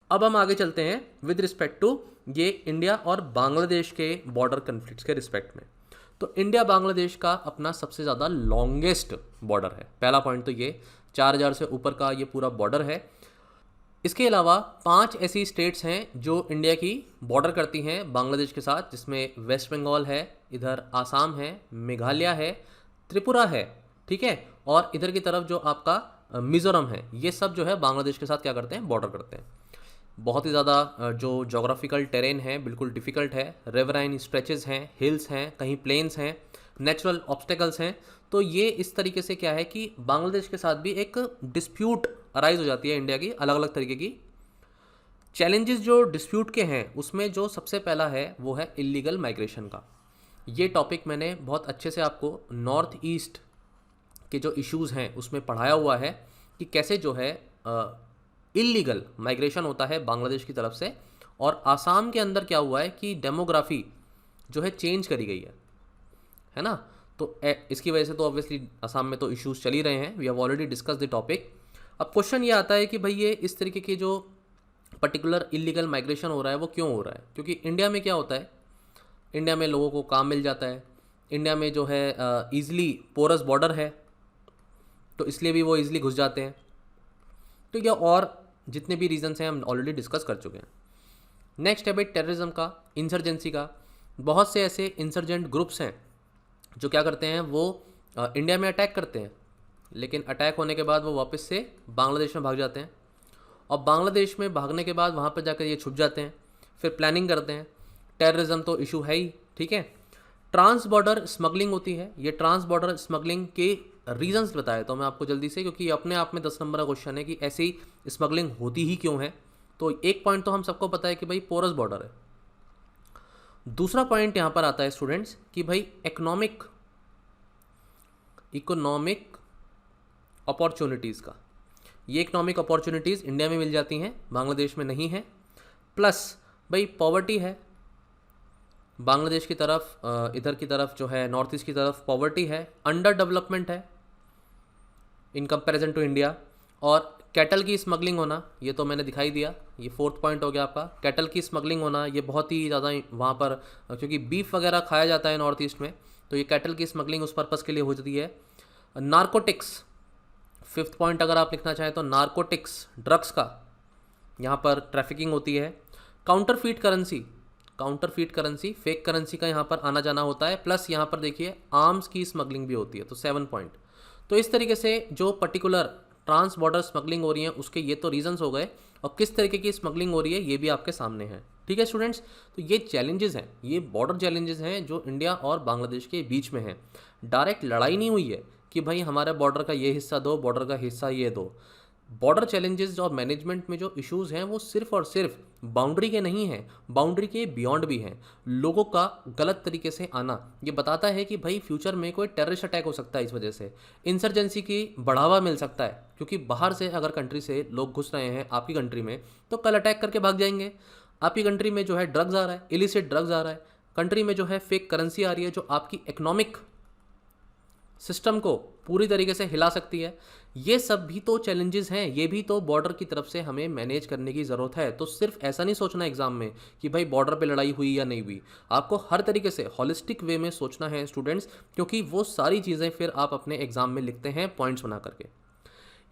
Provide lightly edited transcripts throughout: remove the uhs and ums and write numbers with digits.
अब हम आगे चलते हैं विद रिस्पेक्ट टू ये इंडिया और बांग्लादेश के बॉर्डर कन्फ्लिक्ट्स के रिस्पेक्ट में। तो इंडिया बांग्लादेश का अपना सबसे ज़्यादा लॉन्गेस्ट बॉर्डर है। पहला पॉइंट तो ये 4000 से ऊपर का ये पूरा बॉर्डर है। इसके अलावा 5 ऐसी स्टेट्स हैं जो इंडिया की बॉर्डर करती हैं बांग्लादेश के साथ, जिसमें वेस्ट बंगाल है, इधर आसाम है, मेघालय है, त्रिपुरा है, ठीक है, और इधर की तरफ जो आपका मिज़ोरम है। ये सब जो है बांग्लादेश के साथ क्या करते हैं, बॉर्डर करते हैं। बहुत ही ज़्यादा जो जोग्राफिकल टेरेन है बिल्कुल डिफ़िकल्ट है, रिवराइन स्ट्रेचेस हैं, हिल्स हैं, कहीं प्लेन्स हैं, नेचुरल ऑब्स्टेकल्स हैं। तो ये इस तरीके से क्या है कि बांग्लादेश के साथ भी एक डिस्प्यूट अराइज हो जाती है इंडिया की, अलग अलग तरीके की चैलेंजेस जो डिस्प्यूट के हैं। उसमें जो सबसे पहला है वो है इलीगल माइग्रेशन का। ये टॉपिक मैंने बहुत अच्छे से आपको नॉर्थ ईस्ट के जो इश्यूज़ हैं उसमें पढ़ाया हुआ है कि कैसे जो है इलीगल माइग्रेशन होता है बांग्लादेश की तरफ से। और आसाम के अंदर क्या हुआ है कि डेमोग्राफी जो है चेंज करी गई है ना। तो इसकी वजह से तो ऑब्वियसली आसाम में तो इश्यूज़ चल ही रहे हैं, we have already discuss the topic. अब क्वेश्चन ये आता है कि भाई ये इस तरीके के जो पर्टिकुलर इलीगल माइग्रेशन हो रहा है वो क्यों हो रहा है, क्योंकि इंडिया में क्या होता है, इंडिया में लोगों को काम मिल जाता है, इंडिया में जो है ईज़िली पोरस बॉर्डर है, तो इसलिए भी वो ईज़िली घुस जाते हैं। तो ये और जितने भी रीजंस हैं हम ऑलरेडी डिस्कस कर चुके हैं। नेक्स्ट है भाई टेररिज्म का, इंसर्जेंसी का। बहुत से ऐसे इंसर्जेंट ग्रुप्स हैं जो क्या करते हैं, वो इंडिया में अटैक करते हैं, लेकिन अटैक होने के बाद वो वापस से बांग्लादेश में भाग जाते हैं, और बांग्लादेश में भागने के बाद वहाँ पर जाकर ये छुप जाते हैं, फिर प्लानिंग करते हैं। टेररिज्म तो इशू है ही, ठीक है। ट्रांस बॉर्डर स्मगलिंग होती है। ये ट्रांस बॉर्डर स्मगलिंग के रीजंस बताए तो मैं आपको जल्दी से, क्योंकि अपने आप में 10 नंबर का क्वेश्चन है कि ऐसी स्मगलिंग होती ही क्यों है। तो एक पॉइंट तो हम सबको पता है कि भाई पोरस बॉर्डर है। दूसरा पॉइंट यहाँ पर आता है स्टूडेंट्स कि भाई इकोनॉमिक अपॉर्चुनिटीज़ का। ये इकोनॉमिक अपॉर्चुनिटीज़ इंडिया में मिल जाती हैं, बांग्लादेश में नहीं है। प्लस भाई पॉवर्टी है बांग्लादेश की तरफ, इधर की तरफ जो है नॉर्थ ईस्ट की तरफ पॉवर्टी है, अंडर डेवलपमेंट है इन कंपैरिजन टू इंडिया। और कैटल की स्मगलिंग होना, ये तो मैंने दिखाई दिया, ये 4th पॉइंट हो गया आपका। कैटल की स्मगलिंग होना ये बहुत ही ज़्यादा वहाँ पर, क्योंकि बीफ वगैरह खाया जाता है नॉर्थ ईस्ट में, तो ये कैटल की स्मगलिंग उस पर्पज़ के लिए हो जाती है। नारकोटिक्स 5th पॉइंट अगर आप लिखना चाहें तो नारकोटिक्स, ड्रग्स का यहाँ पर ट्रैफिकिंग होती है। काउंटरफीट करेंसी, फेक करेंसी का यहाँ पर आना जाना होता है। प्लस यहाँ पर देखिए आर्म्स की स्मगलिंग भी होती है, तो 7 पॉइंट। तो इस तरीके से जो पर्टिकुलर ट्रांस बॉर्डर स्मगलिंग हो रही है उसके ये तो रीजंस हो गए, और किस तरीके की स्मगलिंग हो रही है ये भी आपके सामने है, ठीक है स्टूडेंट्स। तो ये चैलेंजेस हैं, ये बॉर्डर चैलेंजेस हैं जो इंडिया और बांग्लादेश के बीच में हैं। डायरेक्ट लड़ाई नहीं हुई है कि भाई हमारे बॉर्डर का ये हिस्सा दो, बॉर्डर का हिस्सा ये दो। बॉर्डर चैलेंजेस और मैनेजमेंट में जो इश्यूज़ हैं वो सिर्फ और सिर्फ बाउंड्री के नहीं हैं, बाउंड्री के बियॉन्ड भी हैं। लोगों का गलत तरीके से आना ये बताता है कि भाई फ्यूचर में कोई टेररिस्ट अटैक हो सकता है, इस वजह से इंसर्जेंसी की बढ़ावा मिल सकता है, क्योंकि बाहर से अगर कंट्री से लोग घुस रहे हैं आपकी कंट्री में तो कल अटैक करके भाग जाएंगे। आपकी कंट्री में जो है ड्रग्स आ रहा है, इलिसिट ड्रग्स आ रहा है, कंट्री में जो है फेक करेंसी आ रही है जो आपकी इकोनॉमिक सिस्टम को पूरी तरीके से हिला सकती है। ये सब भी तो चैलेंजेस हैं, ये भी तो बॉर्डर की तरफ से हमें मैनेज करने की ज़रूरत है। तो सिर्फ ऐसा नहीं सोचना एग्जाम में कि भाई बॉर्डर पे लड़ाई हुई या नहीं हुई, आपको हर तरीके से हॉलिस्टिक वे में सोचना है स्टूडेंट्स, क्योंकि वो सारी चीज़ें फिर आप अपने एग्जाम में लिखते हैं पॉइंट्स बना करके।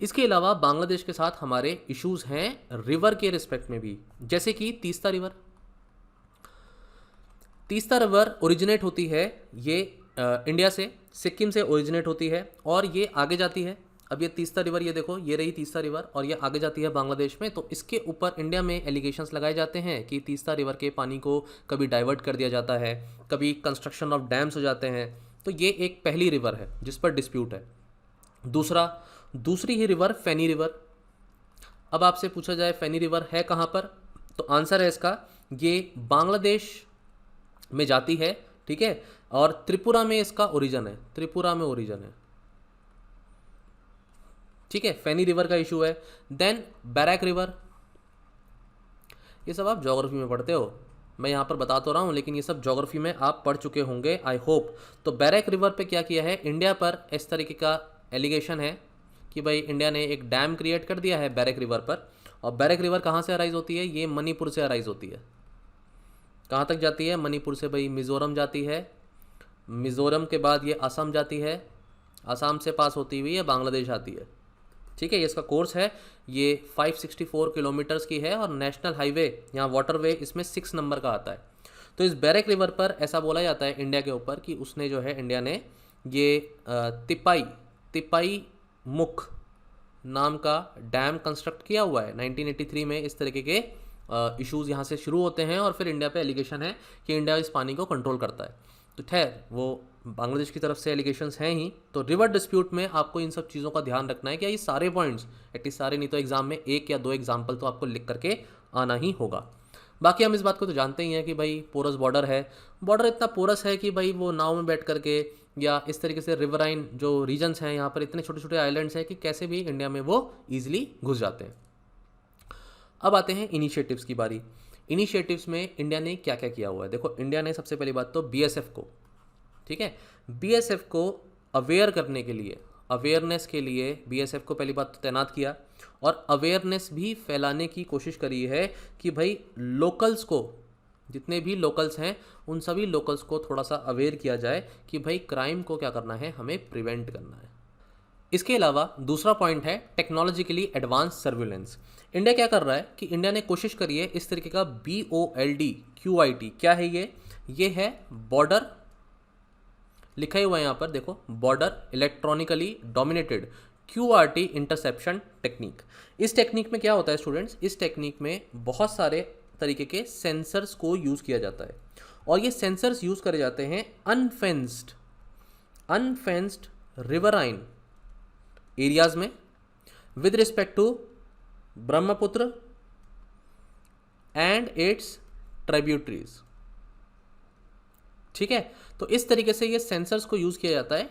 इसके अलावा बांग्लादेश के साथ हमारे इश्यूज़ हैं रिवर के रिस्पेक्ट में भी, जैसे कि तीस्ता रिवर ओरिजिनेट होती है ये इंडिया से, सिक्किम से ओरिजिनेट होती है और ये आगे जाती है। अब ये तीस्ता रिवर, ये देखो ये रही तीस्ता रिवर और ये आगे जाती है बांग्लादेश में। तो इसके ऊपर इंडिया में एलिगेशंस लगाए जाते हैं कि तीस्ता रिवर के पानी को कभी डाइवर्ट कर दिया जाता है, कभी कंस्ट्रक्शन ऑफ डैम्स हो जाते हैं। तो ये एक पहली रिवर है जिस पर डिस्प्यूट है। दूसरी ही रिवर फैनी रिवर। अब आपसे पूछा जाए फैनी रिवर है कहाँ पर, तो आंसर है इसका ये बांग्लादेश में जाती है, ठीक है, और त्रिपुरा में इसका ओरिजिन है, त्रिपुरा में ओरिजिन है, ठीक है। फैनी रिवर का इशू है। देन बैरक रिवर, ये सब आप ज्योग्राफी में पढ़ते हो, मैं यहाँ पर बता तो रहा हूँ लेकिन ये सब ज्योग्राफी में आप पढ़ चुके होंगे आई होप। तो बैरक रिवर पे क्या किया है इंडिया पर, इस तरीके का एलिगेशन है कि भाई इंडिया ने एक डैम क्रिएट कर दिया है बैरक रिवर पर और बैरक रिवर कहाँ से अराइज होती है? ये मणिपुर से अराइज होती है। कहाँ तक जाती है? मणिपुर से भाई मिज़ोरम जाती है, मिज़ोरम के बाद ये असम जाती है, असम से पास होती हुई ये बांग्लादेश आती है। ठीक है, ये इसका कोर्स है, ये 564 किलोमीटर्स की है और नेशनल हाईवे यहाँ वाटरवे इसमें 6 नंबर का आता है। तो इस बैरक रिवर पर ऐसा बोला जाता है इंडिया के ऊपर कि उसने जो है, इंडिया ने ये तिपाई मुख नाम का डैम कंस्ट्रक्ट किया हुआ है 1983 में। इस तरीके के इश्यूज़ यहाँ से शुरू होते हैं और फिर इंडिया पे एलिगेशन है कि इंडिया इस पानी को कंट्रोल करता है। तो खैर वो बांग्लादेश की तरफ से एलिगेशंस हैं ही। तो रिवर डिस्प्यूट में आपको इन सब चीज़ों का ध्यान रखना है कि ये सारे पॉइंट्स, एटलीस्ट सारे नहीं तो एग्जाम में 1 या 2 एग्जाम्पल तो आपको लिख करके आना ही होगा। बाकी हम इस बात को तो जानते ही हैं कि भाई पोरस बॉर्डर है, बॉर्डर इतना पोरस है कि भाई वो नाव में बैठ करके या इस तरीके से रिवराइन जो रीजन्स हैं यहाँ पर इतने छोटे छोटे आइलैंड्स हैं कि कैसे भी इंडिया में वो ईजिली घुस जाते हैं। अब आते हैं इनिशिएटिव्स की बारी। इनिशिएटिव्स में इंडिया ने क्या क्या किया हुआ है? देखो, इंडिया ने सबसे पहली बात तो बीएसएफ को, ठीक है, बीएसएफ को अवेयर करने के लिए, अवेयरनेस के लिए बीएसएफ को पहली बात तो तैनात किया और अवेयरनेस भी फैलाने की कोशिश करी है कि भाई लोकल्स को, जितने भी लोकल्स हैं उन सभी लोकल्स को थोड़ा सा अवेयर किया जाए कि भाई क्राइम को क्या करना है, हमें प्रिवेंट करना है। इसके अलावा दूसरा पॉइंट है टेक्नोलॉजिकली एडवांस सर्विलेंस। इंडिया क्या कर रहा है कि इंडिया ने कोशिश करी है इस तरीके का BOLD क्या है ये है बॉर्डर, लिखा ही हुआ है यहाँ पर देखो, border electronically dominated QRT interception technique. इस टेक्निक में क्या होता है स्टूडेंट्स? इस टेक्निक में बहुत सारे तरीके के सेंसर्स को यूज़ किया जाता है और ये सेंसर्स यूज़ करे जाते हैं अनफेंस्ड रिवराइन एरियाज में with respect to Brahmaputra and its tributaries. ठीक है, तो इस तरीके से ये सेंसर्स को यूज़ किया जाता है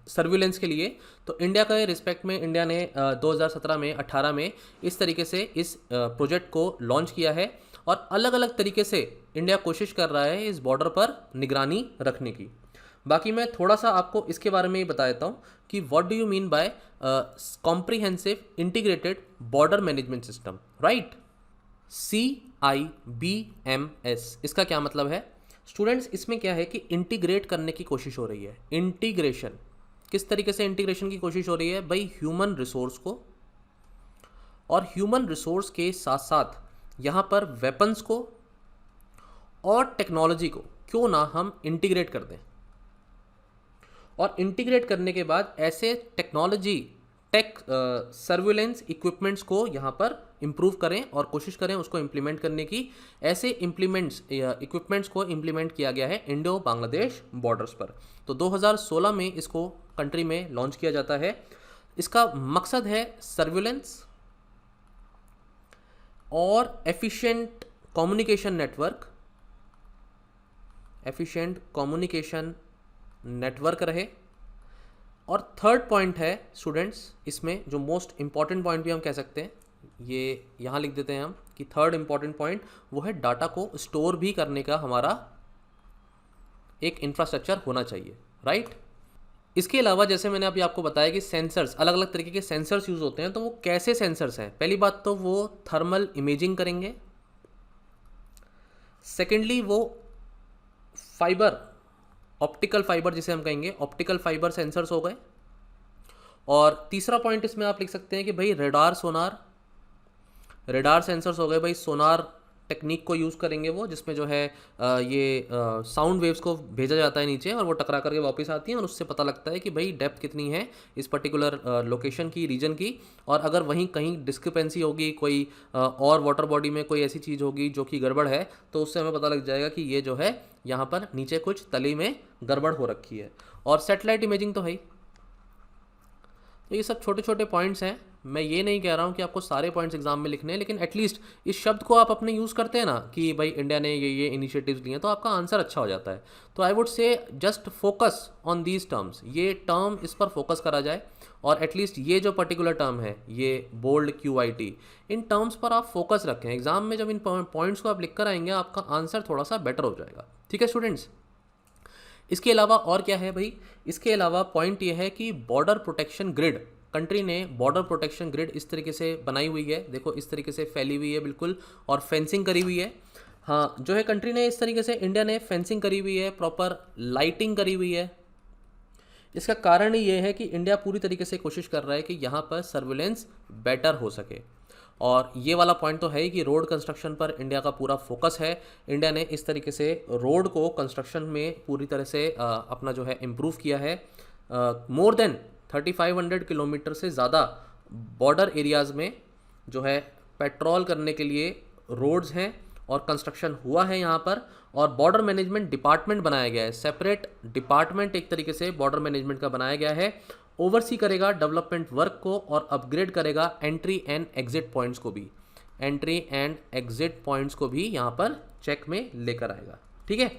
सर्विलेंस के लिए। तो इंडिया के रिस्पेक्ट में इंडिया ने 2017 में 18 में इस तरीके से इस प्रोजेक्ट को लॉन्च किया है और अलग अलग तरीके से इंडिया कोशिश कर रहा है इस बॉर्डर पर निगरानी रखने की। बाकी मैं थोड़ा सा आपको इसके बारे में ही बता देता हूँ कि what do you mean by comprehensive integrated border management system, right? CIBMS, इसका क्या मतलब है स्टूडेंट्स? इसमें क्या है कि इंटीग्रेट करने की कोशिश हो रही है। इंटीग्रेशन किस तरीके से इंटीग्रेशन की कोशिश हो रही है? भाई ह्यूमन रिसोर्स को और ह्यूमन रिसोर्स के साथ साथ यहाँ पर वेपन्स को और टेक्नोलॉजी को क्यों ना हम इंटीग्रेट कर दें और इंटीग्रेट करने के बाद ऐसे टेक सर्विलेंस इक्विपमेंट्स को यहाँ पर इम्प्रूव करें और कोशिश करें उसको इम्प्लीमेंट करने की। ऐसे इक्विपमेंट्स को इम्प्लीमेंट किया गया है इंडो बांग्लादेश बॉर्डर्स पर। तो 2016 में इसको कंट्री में लॉन्च किया जाता है। इसका मकसद है सर्विलेंस और एफिशिएंट कम्युनिकेशन नेटवर्क रहे। और थर्ड पॉइंट है स्टूडेंट्स, इसमें जो मोस्ट इंपॉर्टेंट पॉइंट भी हम कह सकते हैं, ये यहाँ लिख देते हैं हम कि थर्ड इंपॉर्टेंट पॉइंट वो है डाटा को स्टोर भी करने का हमारा एक इंफ्रास्ट्रक्चर होना चाहिए, राइट? इसके अलावा जैसे मैंने अभी आपको बताया कि सेंसर्स, अलग अलग तरीके के सेंसर्स यूज़ होते हैं। तो वो कैसे सेंसर्स हैं? पहली बात तो वो थर्मल इमेजिंग करेंगे, सेकेंडली वो ऑप्टिकल फाइबर जिसे हम कहेंगे, ऑप्टिकल फाइबर सेंसर्स हो गए। और तीसरा पॉइंट इसमें आप लिख सकते हैं कि भाई रेडार सेंसर्स हो गए। भाई सोनार टेक्निक को यूज़ करेंगे वो, जिसमें जो है ये साउंड वेव्स को भेजा जाता है नीचे और वो टकरा करके वापस आती हैं और उससे पता लगता है कि भाई डेप्थ कितनी है इस पर्टिकुलर लोकेशन की, रीजन की। और अगर वहीं कहीं डिस्क्रिपेंसी होगी, कोई और वाटर बॉडी में कोई ऐसी चीज़ होगी जो कि गड़बड़ है, तो उससे हमें पता लग जाएगा कि ये जो है यहाँ पर नीचे कुछ तली में गड़बड़ हो रखी है। और सैटेलाइट इमेजिंग तो है ही। तो ये सब छोटे छोटे पॉइंट्स हैं। मैं ये नहीं कह रहा हूँ कि आपको सारे पॉइंट्स एग्जाम में लिखने हैं, लेकिन एटलीस्ट इस शब्द को आप अपने यूज़ करते हैं ना कि भाई इंडिया ने ये इनिशिएटिव्स लिए हैं, तो आपका आंसर अच्छा हो जाता है। तो I would say just focus on these terms, ये टर्म इस पर फोकस करा जाए और एटलीस्ट ये जो पर्टिकुलर टर्म है, ये बोल्ड QIT, इन टर्म्स पर आप फोकस रखें। एग्जाम में जब इन पॉइंट्स को आप लिख कर आएंगे, आपका आंसर थोड़ा सा बेटर हो जाएगा। ठीक है स्टूडेंट्स? इसके अलावा और क्या है भाई? इसके अलावा पॉइंट ये है कि बॉर्डर प्रोटेक्शन ग्रिड कंट्री ने बॉर्डर प्रोटेक्शन ग्रिड इस तरीके से बनाई हुई है, देखो इस तरीके से फैली हुई है बिल्कुल, और फेंसिंग करी हुई है। हाँ जो है कंट्री ने इस तरीके से, इंडिया ने फेंसिंग करी हुई है, प्रॉपर लाइटिंग करी हुई है। इसका कारण ही ये है कि इंडिया पूरी तरीके से कोशिश कर रहा है कि यहाँ पर सर्विलेंस बेटर हो सके। और ये वाला पॉइंट तो है ही कि रोड कंस्ट्रक्शन पर इंडिया का पूरा फोकस है। इंडिया ने इस तरीके से रोड को कंस्ट्रक्शन में पूरी तरह से अपना जो है इम्प्रूव किया है। मोर देन 3500 किलोमीटर से ज़्यादा बॉर्डर एरियाज़ में जो है पेट्रोल करने के लिए रोड्स हैं और कंस्ट्रक्शन हुआ है यहाँ पर। और बॉर्डर मैनेजमेंट डिपार्टमेंट बनाया गया है, सेपरेट डिपार्टमेंट एक तरीके से बॉर्डर मैनेजमेंट का बनाया गया है। ओवरसी करेगा डेवलपमेंट वर्क को और अपग्रेड करेगा एंट्री एंड एग्जिट पॉइंट्स को भी, एंट्री एंड एग्जिट पॉइंट्स को भी यहाँ पर चेक में लेकर आएगा। ठीक है,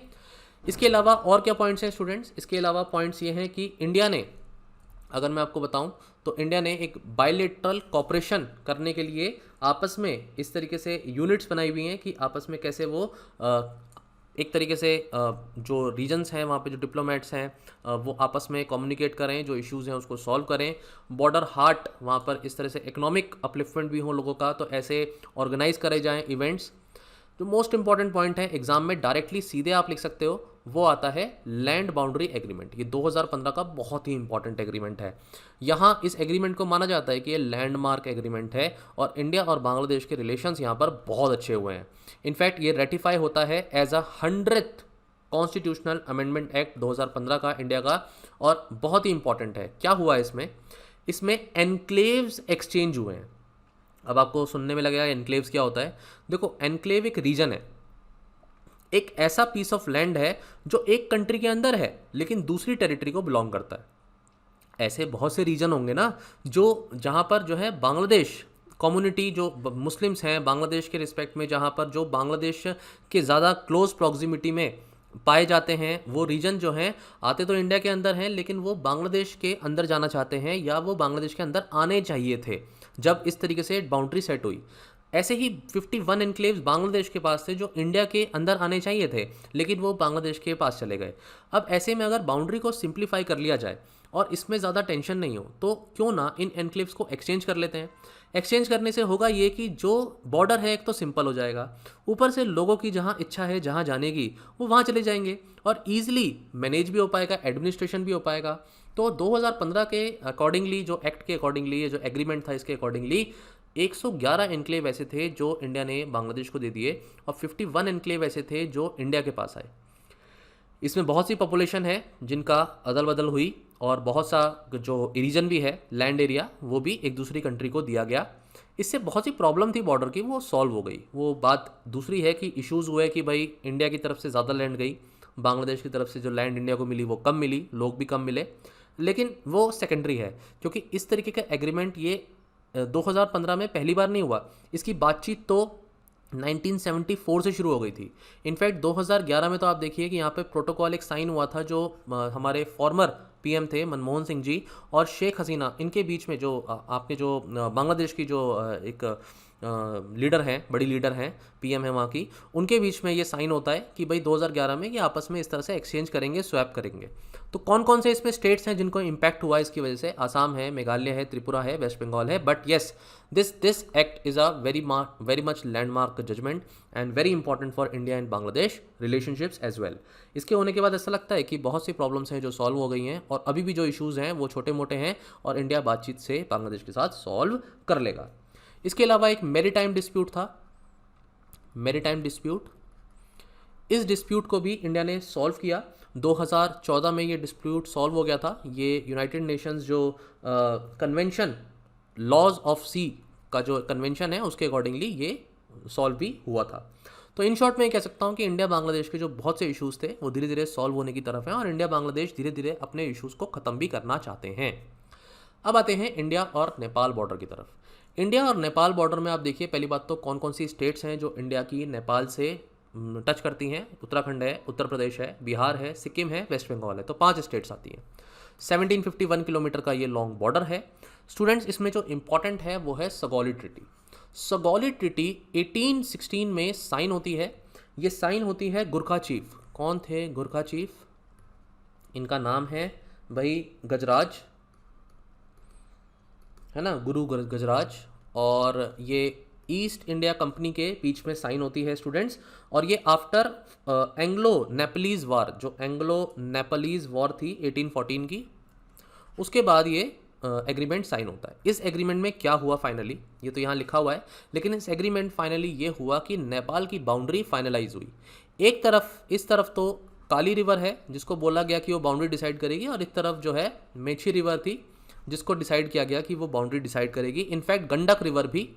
इसके अलावा और क्या पॉइंट्स हैं स्टूडेंट्स? इसके अलावा पॉइंट्स ये हैं कि इंडिया ने, अगर मैं आपको बताऊं तो इंडिया ने एक बायलेटरल कॉपरेशन करने के लिए आपस में इस तरीके से यूनिट्स बनाई हुई हैं कि आपस में कैसे वो एक तरीके से जो रीजन्स हैं वहाँ पे जो डिप्लोमेट्स हैं वो आपस में कम्युनिकेट करें, जो इश्यूज़ हैं उसको सॉल्व करें। बॉर्डर हाट वहाँ पर इस तरह से इकोनॉमिक अपलिफ्टमेंट भी हो लोगों का, तो ऐसे ऑर्गेनाइज करे जाएँ इवेंट्स। जो मोस्ट इंपॉर्टेंट पॉइंट है, एग्जाम में डायरेक्टली सीधे आप लिख सकते हो, वो आता है लैंड बाउंड्री एग्रीमेंट। ये 2015 का बहुत ही इंपॉर्टेंट एग्रीमेंट है। यहाँ इस एग्रीमेंट को माना जाता है कि ये लैंडमार्क एग्रीमेंट है और इंडिया और बांग्लादेश के रिलेशंस यहाँ पर बहुत अच्छे हुए हैं। इनफैक्ट ये रेटिफाई होता है as a 100th constitutional amendment act 2015 का इंडिया का, और बहुत ही इंपॉर्टेंट है। क्या हुआ इसमें? इसमें एनक्लेव्स एक्सचेंज हुए हैं। अब आपको सुनने में लगेगा एनक्लेव्स क्या होता है। देखो, एनक्लेव एक रीजन है, एक ऐसा पीस ऑफ लैंड है जो एक कंट्री के अंदर है लेकिन दूसरी टेरिटरी को बिलोंग करता है। ऐसे बहुत से रीजन होंगे ना जो जहाँ पर जो है बांग्लादेश कम्युनिटी, जो मुस्लिम्स हैं बांग्लादेश के रिस्पेक्ट में, जहाँ पर जो बांग्लादेश के ज़्यादा क्लोज प्रॉक्सिमिटी में पाए जाते हैं, वो रीजन जो हैं आते तो इंडिया के अंदर हैं लेकिन वो बांग्लादेश के अंदर जाना चाहते हैं, या वो बांग्लादेश के अंदर आने चाहिए थे जब इस तरीके से बाउंड्री सेट हुई। ऐसे ही 51 एनक्लेव्स बांग्लादेश के पास थे जो इंडिया के अंदर आने चाहिए थे लेकिन वो बांग्लादेश के पास चले गए। अब ऐसे में अगर बाउंड्री को सिंप्लीफाई कर लिया जाए और इसमें ज़्यादा टेंशन नहीं हो, तो क्यों ना इन एनक्लेव्स को एक्सचेंज कर लेते हैं। एक्सचेंज करने से होगा ये कि जो बॉर्डर है एक तो सिंपल हो जाएगा, ऊपर से लोगों की जहाँ इच्छा है जहाँ जाने की वो वहाँ चले जाएंगे और ईजिली मैनेज भी हो पाएगा, एडमिनिस्ट्रेशन भी हो पाएगा। तो 2015 के अकॉर्डिंगली, जो एक्ट के अकॉर्डिंगली, ये जो एग्रीमेंट था इसके अकॉर्डिंगली 111 एनक्लेव ऐसे थे जो इंडिया ने बांग्लादेश को दे दिए और 51 एनक्लेव ऐसे थे जो इंडिया के पास आए। इसमें बहुत सी पॉपुलेशन है जिनका अदल बदल हुई और बहुत सा जो रीजन भी है, लैंड एरिया, वो भी एक दूसरी कंट्री को दिया गया। इससे बहुत सी प्रॉब्लम थी बॉर्डर की, वो सॉल्व हो गई। वो बात दूसरी है कि इश्यूज़ हुए कि भाई इंडिया की तरफ से ज़्यादा लैंड गई, बांग्लादेश की तरफ से जो लैंड इंडिया को मिली वो कम मिली, लोग भी कम मिले, लेकिन वो सेकेंडरी है क्योंकि इस तरीके का एग्रीमेंट ये 2015 में पहली बार नहीं हुआ। इसकी बातचीत तो 1974 से शुरू हो गई थी। इनफैक्ट 2011 में तो आप देखिए कि यहाँ पे प्रोटोकॉल एक साइन हुआ था जो हमारे फॉर्मर पीएम थे मनमोहन सिंह जी और शेख हसीना, इनके बीच में, जो आपके जो बांग्लादेश की जो एक लीडर हैं, बड़ी लीडर हैं, पीएम है वहाँ की, उनके बीच में ये साइन होता है कि भाई 2011 में ये आपस में इस तरह से एक्सचेंज करेंगे, स्वैप करेंगे। तो कौन कौन से इसमें स्टेट्स हैं जिनको इम्पैक्ट हुआ इसकी वजह से? आसाम है, मेघालय है, त्रिपुरा है, वेस्ट बंगाल है। But yes, this act is a very much landmark judgement and very important for India and Bangladesh relationships as well. इसके होने के बाद ऐसा लगता है कि बहुत सी प्रॉब्लम्स हैं जो सॉल्व हो गई हैं और अभी भी जो इशूज़ हैं वो छोटे मोटे हैं और इंडिया बातचीत से बांग्लादेश के साथ सॉल्व कर लेगा। इसके अलावा एक मैरीटाइम डिस्प्यूट था, मैरीटाइम डिस्प्यूट। इस डिस्प्यूट को भी इंडिया ने सॉल्व किया। 2014 में ये डिस्प्यूट सॉल्व हो गया था। ये यूनाइटेड नेशंस जो कन्वेंशन लॉज ऑफ सी का जो कन्वेंशन है उसके अकॉर्डिंगली ये सॉल्व भी हुआ था। तो इन शॉर्ट मैं कह सकता हूँ कि इंडिया बांग्लादेश के जो बहुत से इश्यूज़ थे वो धीरे धीरे सॉल्व होने की तरफ हैं और इंडिया बांग्लादेश धीरे धीरे अपने इश्यूज़ को ख़त्म भी करना चाहते हैं। अब आते हैं इंडिया और नेपाल बॉर्डर की तरफ। इंडिया और नेपाल बॉर्डर में आप देखिए, पहली बात तो कौन कौन सी स्टेट्स हैं जो इंडिया की नेपाल से टच करती हैं। उत्तराखंड है, उत्तर प्रदेश है, बिहार है, सिक्किम है, वेस्ट बंगाल है, तो 5 स्टेट्स आती हैं। 1751 किलोमीटर का ये लॉन्ग बॉर्डर है। स्टूडेंट्स, इसमें जो इंपॉर्टेंट है वो है सगौली ट्रिटी। सगौली ट्रिटी 1816 में साइन होती है। ये साइन होती है गुरखा चीफ। कौन थे गुरखा चीफ? इनका नाम है भाई गजराज है ना, गुरु गजराज, और ये ईस्ट इंडिया कंपनी के बीच में साइन होती है स्टूडेंट्स। और ये आफ्टर एंग्लो नेपलीज वार, जो एंग्लो नेपलीज वॉर थी 1814 की, उसके बाद ये एग्रीमेंट साइन होता है। इस एग्रीमेंट में क्या हुआ फाइनली, ये तो यहाँ लिखा हुआ है, लेकिन इस एग्रीमेंट फाइनली ये हुआ कि नेपाल की बाउंड्री फाइनलाइज हुई। एक तरफ, इस तरफ तो काली रिवर है जिसको बोला गया कि वो बाउंड्री डिसाइड करेगी, और एक तरफ जो है मेची रिवर थी जिसको डिसाइड किया गया कि वो बाउंड्री डिसाइड करेगी। इनफैक्ट गंडक रिवर भी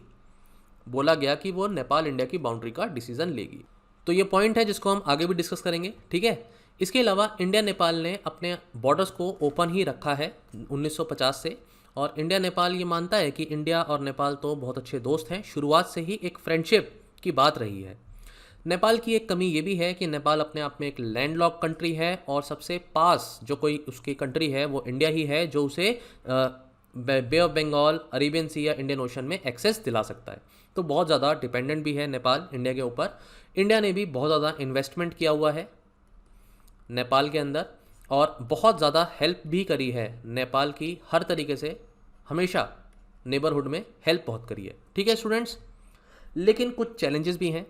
बोला गया कि वो नेपाल इंडिया की बाउंड्री का डिसीजन लेगी। तो ये पॉइंट है जिसको हम आगे भी डिस्कस करेंगे, ठीक है। इसके अलावा इंडिया नेपाल ने अपने बॉर्डर्स को ओपन ही रखा है 1950 से, और इंडिया नेपाल ये मानता है कि इंडिया और नेपाल तो बहुत अच्छे दोस्त हैं, शुरुआत से ही एक फ्रेंडशिप की बात रही है। नेपाल की एक कमी ये भी है कि नेपाल अपने आप में एक लैंडलॉक कंट्री है, और सबसे पास जो कोई उसकी कंट्री है वो इंडिया ही है, जो उसे बे ऑफ बंगाल, अरेबियन सी या इंडियन ओशन में एक्सेस दिला सकता है। तो बहुत ज़्यादा डिपेंडेंट भी है नेपाल इंडिया के ऊपर। इंडिया ने भी बहुत ज़्यादा इन्वेस्टमेंट किया हुआ है नेपाल के अंदर, और बहुत ज़्यादा हेल्प भी करी है नेपाल की, हर तरीके से हमेशा नेबरहुड में हेल्प बहुत करी है, ठीक है स्टूडेंट्स। लेकिन कुछ चैलेंजेस भी हैं।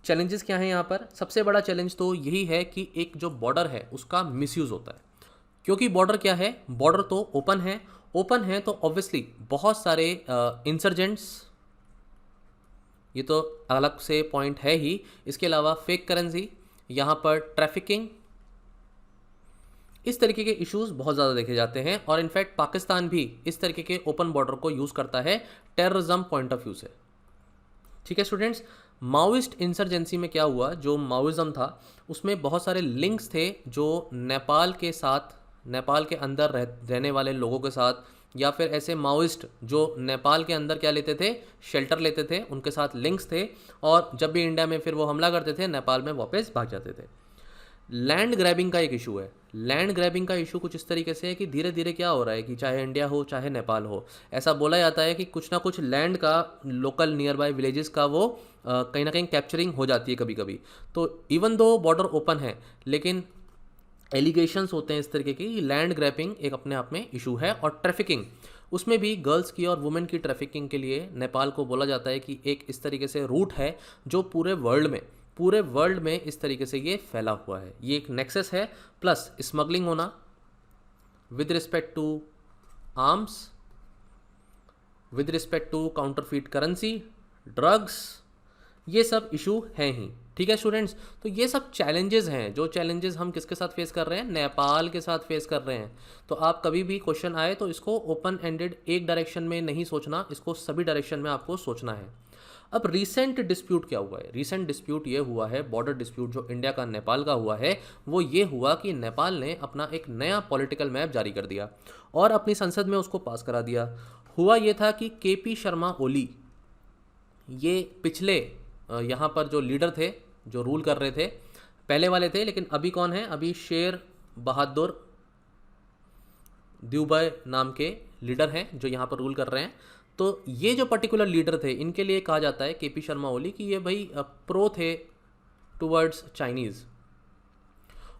चैलेंजेस क्या हैं यहाँ पर? सबसे बड़ा चैलेंज तो यही है कि एक जो बॉर्डर है उसका मिसयूज़ होता है, क्योंकि बॉर्डर क्या है, बॉर्डर तो ओपन है तो ऑब्वियसली बहुत सारे इंसर्जेंट्स, ये तो अलग से पॉइंट है ही। इसके अलावा फेक करेंसी, यहाँ पर ट्रैफिकिंग, इस तरीके के इश्यूज बहुत ज़्यादा देखे जाते हैं, और इनफैक्ट पाकिस्तान भी इस तरीके के ओपन बॉर्डर को यूज़ करता है टेररिज्म पॉइंट ऑफ व्यू से, ठीक है स्टूडेंट्स। माओइस्ट इंसर्जेंसी में क्या हुआ, जो माओइज्म था उसमें बहुत सारे लिंक्स थे जो नेपाल के साथ, नेपाल के अंदर रहने वाले लोगों के साथ, या फिर ऐसे माओइस्ट जो नेपाल के अंदर क्या लेते थे, शेल्टर लेते थे, उनके साथ लिंक्स थे, और जब भी इंडिया में फिर वो हमला करते थे नेपाल में वापस भाग जाते थे। लैंड ग्रैबिंग का एक इशू है। लैंड ग्रैबिंग का इशू कुछ इस तरीके से है कि धीरे धीरे क्या हो रहा है कि चाहे इंडिया हो चाहे नेपाल हो, ऐसा बोला जाता है कि कुछ ना कुछ लैंड का, लोकल नियर बाय विलेजेस का वो कहीं ना कहीं कैप्चरिंग हो जाती है कभी कभी। तो इवन दो बॉर्डर ओपन है, लेकिन एलिगेशंस होते हैं इस तरीके की। लैंड ग्रैबिंग एक अपने आप में इशू है, और ट्रैफिकिंग, उसमें भी गर्ल्स की और वुमेन की ट्रैफिकिंग के लिए नेपाल को बोला जाता है कि एक इस तरीके से रूट है जो पूरे वर्ल्ड में इस तरीके से ये फैला हुआ है। ये एक नेक्सस है, प्लस स्मगलिंग होना with respect to arms, with respect to counterfeit currency, drugs, ये सब इशू हैं ही, ठीक है स्टूडेंट्स। तो ये सब चैलेंजेस हैं, जो चैलेंजेस हम किसके साथ फेस कर रहे हैं, नेपाल के साथ फेस कर रहे हैं। तो आप कभी भी क्वेश्चन आए तो इसको ओपन एंडेड एक डायरेक्शन में नहीं सोचना, इसको सभी डायरेक्शन में आपको सोचना है। अब रीसेंट डिस्प्यूट क्या हुआ है? रीसेंट डिस्प्यूट ये हुआ है, बॉर्डर डिस्प्यूट जो इंडिया का नेपाल का हुआ है, वो ये हुआ कि नेपाल ने अपना एक नया पॉलिटिकल मैप जारी कर दिया और अपनी संसद में उसको पास करा दिया। हुआ ये था कि केपी शर्मा ओली, ये पिछले यहाँ पर जो लीडर थे, जो रूल कर रहे थे, पहले वाले थे, लेकिन अभी कौन है, अभी शेर बहादुर देउबा नाम के लीडर हैं जो यहाँ पर रूल कर रहे हैं। तो ये जो पर्टिकुलर लीडर थे, इनके लिए कहा जाता है केपी शर्मा ओली कि ये भाई प्रो थे टुवर्ड्स चाइनीज़,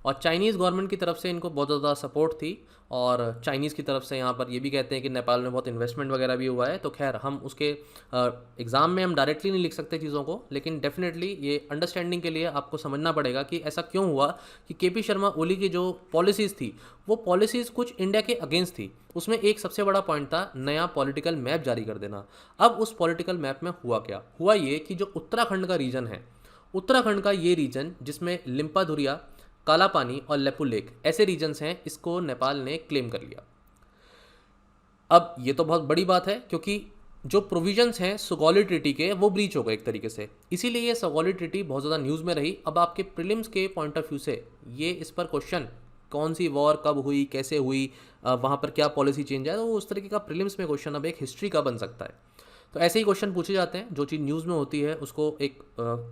और चाइनीज़ गवर्नमेंट की तरफ से इनको बहुत ज़्यादा सपोर्ट थी, और चाइनीज़ की तरफ से यहाँ पर ये भी कहते हैं कि नेपाल में बहुत इन्वेस्टमेंट वगैरह भी हुआ है। तो खैर हम उसके एग्ज़ाम में हम डायरेक्टली नहीं लिख सकते चीज़ों को, लेकिन डेफिनेटली ये अंडरस्टैंडिंग के लिए आपको समझना पड़ेगा कि ऐसा क्यों हुआ कि केपी शर्मा ओली की जो पॉलिसीज़ थी वो पॉलिसीज़ कुछ इंडिया के अगेंस्ट थी। उसमें एक सबसे बड़ा पॉइंट था नया पॉलिटिकल मैप जारी कर देना। अब उस पॉलिटिकल मैप में हुआ क्या, हुआ ये कि जो उत्तराखंड का रीजन है, उत्तराखंड का ये रीजन जिसमें लिम्पाधुरिया, काला पानी और लेपू लेक ऐसे रीजन्स हैं, इसको नेपाल ने क्लेम कर लिया। अब ये तो बहुत बड़ी बात है, क्योंकि जो प्रोविजंस हैं सुगौली ट्रीटी के वो ब्रीच हो गए एक तरीके से, इसीलिए ये सुगौली ट्रीटी बहुत ज़्यादा न्यूज़ में रही। अब आपके प्रीलिम्स के पॉइंट ऑफ व्यू से ये इस पर क्वेश्चन, कौन सी वॉर कब हुई, कैसे हुई, वहाँ पर क्या पॉलिसी चेंज है, तो उस तरीके का प्रीलिम्स में क्वेश्चन अब एक हिस्ट्री का बन सकता है। तो ऐसे ही क्वेश्चन पूछे जाते हैं, जो चीज़ न्यूज़ में होती है उसको एक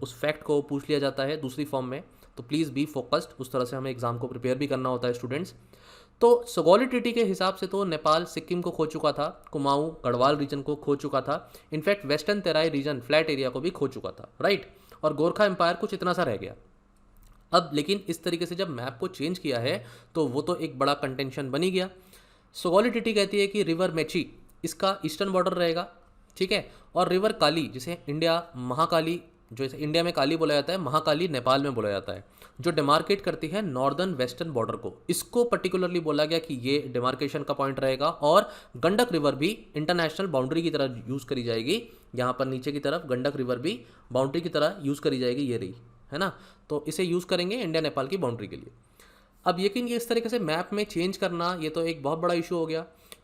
उस फैक्ट को पूछ लिया जाता है दूसरी फॉर्म में। तो प्लीज़ बी फोकस्ड, उस तरह से हमें एग्जाम को प्रिपेयर भी करना होता है स्टूडेंट्स। तो सुगौली ट्रीटी के हिसाब से तो नेपाल सिक्किम को खो चुका था, कुमाऊं गढ़वाल रीजन को खो चुका था, in fact western Terai region flat area को भी खो चुका था, राइट, और गोरखा एम्पायर कुछ इतना सा रह गया। अब लेकिन इस तरीके से जब मैप को चेंज किया है तो वो तो एक बड़ा कंटेंशन बनी गया। सुगौली ट्रीटी कहती है कि रिवर मेची इसका ईस्टर्न बॉर्डर रहेगा, ठीक है। और रिवर काली, जिसे इंडिया महाकाली, जो इसे इंडिया में काली बोला जाता है, महाकाली नेपाल में बोला जाता है, जो डिमार्केट करती है नॉर्दर्न वेस्टर्न बॉर्डर को, इसको पर्टिकुलरली बोला गया कि ये डिमार्केशन का पॉइंट रहेगा। और गंडक रिवर भी इंटरनेशनल बाउंड्री की तरह यूज़ करी जाएगी, यहाँ पर नीचे की तरफ गंडक रिवर भी बाउंड्री की तरह यूज़ करी जाएगी, ये रही है ना। तो इसे यूज़ करेंगे इंडिया नेपाल की बाउंड्री के लिए। अब लेकिन ये इस तरीके से मैप में चेंज करना, ये तो एक बहुत बड़ा इशू हो गया,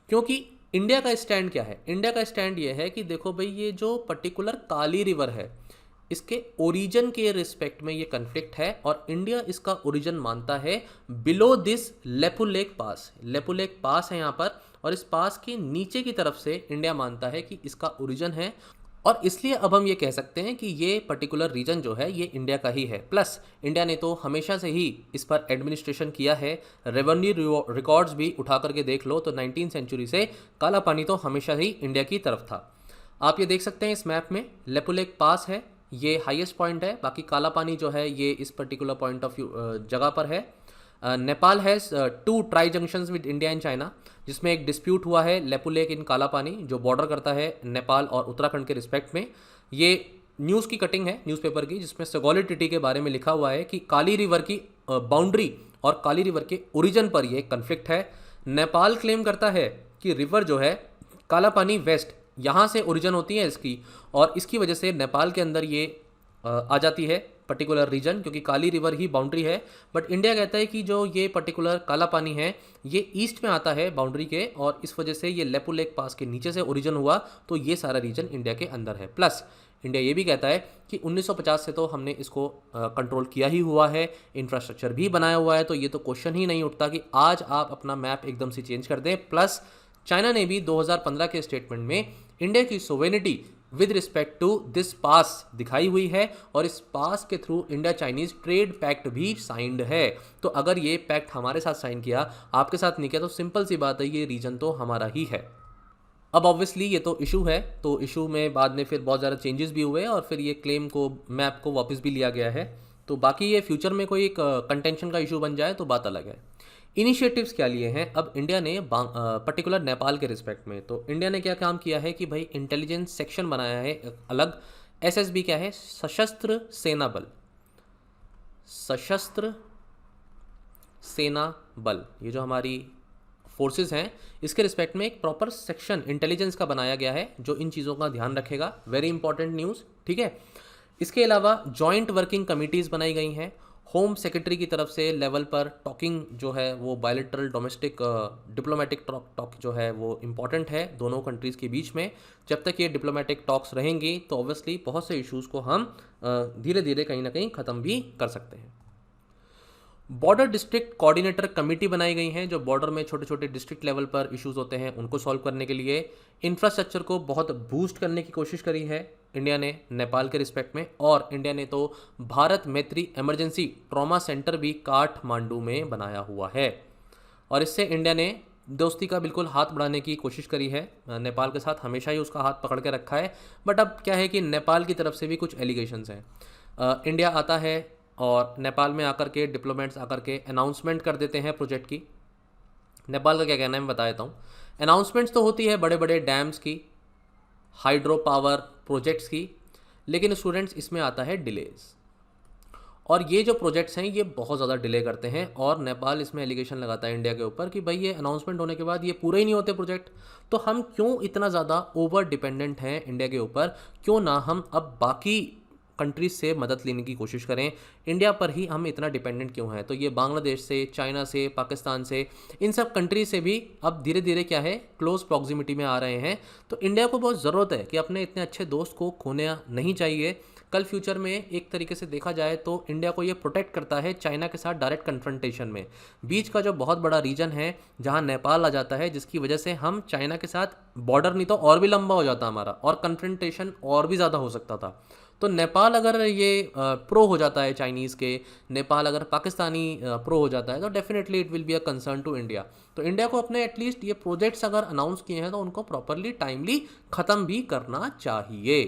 क्योंकि इंडिया का स्टैंड क्या है? इंडिया का स्टैंड ये है कि देखो भाई, ये जो पर्टिकुलर काली रिवर है, इसके ओरिजिन के रिस्पेक्ट में ये कन्फ्लिक्ट है, और इंडिया इसका ओरिजिन मानता है बिलो दिस लेपुलेक पास। लेपुलेक पास है यहाँ पर, और इस पास के नीचे की तरफ से इंडिया मानता है कि इसका ओरिजिन है, और इसलिए अब हम ये कह सकते हैं कि ये पर्टिकुलर रीजन जो है ये इंडिया का ही है। प्लस इंडिया ने तो हमेशा से ही इस पर एडमिनिस्ट्रेशन किया है, रेवेन्यू रिकॉर्ड्स भी उठा करके देख लो तो 19वीं सेंचुरी से काला पानी तो हमेशा ही इंडिया की तरफ था। आप ये देख सकते हैं इस मैप में, लेपुलेक पास है, ये हाईएस्ट पॉइंट है, बाकी काला पानी जो है ये इस पर्टिकुलर पॉइंट ऑफ व्यू जगह पर है। Nepal has 2 try junctions with India and China, जिसमें एक डिस्प्यूट हुआ है लेपुलेक इन काला पानी, जो बॉर्डर करता है नेपाल और उत्तराखंड के रिस्पेक्ट में। ये न्यूज़ की कटिंग है न्यूज़पेपर की, जिसमें सगौली टिटी के बारे में लिखा हुआ है कि काली रिवर की बाउंड्री और काली रिवर के ओरिजिन पर ये कन्फ्लिक्ट है। नेपाल क्लेम करता है कि रिवर जो है काला पानी वेस्ट, यहाँ से ओरिजिन होती है इसकी, और इसकी वजह से नेपाल के अंदर ये आ जाती है पर्टिकुलर रीजन, क्योंकि काली रिवर ही बाउंड्री है। बट इंडिया कहता है कि जो ये पर्टिकुलर काला पानी है ये ईस्ट में आता है बाउंड्री के, और इस वजह से ये लेपुलेक पास के नीचे से ओरिजिन हुआ, तो ये सारा रीजन इंडिया के अंदर है। प्लस इंडिया ये भी कहता है कि 1950 से तो हमने इसको कंट्रोल किया ही हुआ है, इंफ्रास्ट्रक्चर भी बनाया हुआ है, तो ये तो क्वेश्चन ही नहीं उठता कि आज आप अपना मैप एकदम से चेंज कर दें। प्लस चाइना ने भी 2015 के स्टेटमेंट में इंडिया की sovereignty with respect to this pass दिखाई हुई है, और इस पास के through India Chinese trade pact भी साइंड है। तो अगर ये पैक्ट हमारे साथ साइन किया, आपके साथ नहीं किया, तो सिंपल सी बात है ये रीजन तो हमारा ही है। अब ऑब्वियसली ये तो इशू है, तो इशू में बाद में फिर बहुत ज़्यादा चेंजेस भी हुए, और फिर ये क्लेम को, मैप को वापस भी लिया गया है। तो बाकी ये फ्यूचर में कोई एक कंटेंशन का इशू बन जाए तो बात अलग है। इनिशिएटिव्स क्या लिए हैं अब इंडिया ने पर्टिकुलर नेपाल के रिस्पेक्ट में? तो इंडिया ने क्या काम किया है कि भाई इंटेलिजेंस सेक्शन बनाया है अलग। एसएसबी क्या है? सशस्त्र सेना बल, सशस्त्र सेना बल, ये जो हमारी फोर्सेस हैं इसके रिस्पेक्ट में एक प्रॉपर सेक्शन इंटेलिजेंस का बनाया गया है, जो इन चीज़ों का ध्यान रखेगा। वेरी इंपॉर्टेंट न्यूज़, ठीक है। इसके अलावा जॉइंट वर्किंग कमिटीज़ बनाई गई हैं। होम सेक्रेटरी की तरफ से लेवल पर टॉकिंग जो है वो बायलैटरल डोमेस्टिक डिप्लोमेटिक टॉक जो है वो इम्पॉर्टेंट है दोनों कंट्रीज़ के बीच में। जब तक ये डिप्लोमेटिक टॉक्स रहेंगी तो ऑब्वियसली बहुत से इश्यूज़ को हम धीरे धीरे कहीं ना कहीं ख़त्म भी कर सकते हैं। बॉर्डर डिस्ट्रिक्ट कोऑर्डिनेटर कमेटी बनाई गई हैं, जो बॉर्डर में छोटे छोटे डिस्ट्रिक्ट लेवल पर इश्यूज होते हैं उनको सॉल्व करने के लिए। इंफ्रास्ट्रक्चर को बहुत बूस्ट करने की कोशिश करी है इंडिया ने नेपाल के रिस्पेक्ट में, और इंडिया ने तो भारत मैत्री इमरजेंसी ट्रॉमा सेंटर भी काठमांडू में बनाया हुआ है, और इससे इंडिया ने दोस्ती का बिल्कुल हाथ बढ़ाने की कोशिश करी है नेपाल के साथ। हमेशा ही उसका हाथ पकड़ के रखा है, बट अब क्या है कि नेपाल की तरफ से भी कुछ एलिगेशंस हैं। इंडिया आता है और नेपाल में आकर के डिप्लोमेट्स आकर के अनाउंसमेंट कर देते हैं प्रोजेक्ट की। नेपाल का क्या कहना है मैं बता देता हूँ। अनाउंसमेंट्स तो होती है बड़े बड़े डैम्स की, हाइड्रो पावर प्रोजेक्ट्स की, लेकिन स्टूडेंट्स इसमें आता है डिलेज, और ये जो प्रोजेक्ट्स हैं ये बहुत ज़्यादा डिले करते हैं, और नेपाल इसमें एलिगेशन लगाता है इंडिया के ऊपर कि भाई ये अनाउंसमेंट होने के बाद ये पूरे ही नहीं होते प्रोजेक्ट, तो हम क्यों इतना ज़्यादा ओवर डिपेंडेंट हैं इंडिया के ऊपर, क्यों ना हम अब बाकी कंट्रीज से मदद लेने की कोशिश करें, इंडिया पर ही हम इतना डिपेंडेंट क्यों हैं। तो ये बांग्लादेश से, चाइना से, पाकिस्तान से, इन सब कंट्री से भी अब धीरे धीरे क्या है क्लोज प्रॉक्सिमिटी में आ रहे हैं। तो इंडिया को बहुत ज़रूरत है कि अपने इतने अच्छे दोस्त को खोना नहीं चाहिए। कल फ्यूचर में एक तरीके से देखा जाए तो इंडिया को ये प्रोटेक्ट करता है चाइना के साथ डायरेक्ट कन्फ्रंटेशन में। बीच का जो बहुत बड़ा रीजन है जहाँ नेपाल आ जाता है, जिसकी वजह से हम चाइना के साथ बॉर्डर नहीं तो और भी लंबा हो जाता हमारा, और कन्फ्रंटेशन और भी ज़्यादा हो सकता था। तो नेपाल अगर ये प्रो हो जाता है चाइनीज़ के, नेपाल अगर पाकिस्तानी प्रो हो जाता है, तो definitely it will be a concern to India. तो इंडिया को अपने एटलीस्ट ये प्रोजेक्ट्स अगर अनाउंस किए हैं तो उनको प्रॉपरली टाइमली ख़त्म भी करना चाहिए।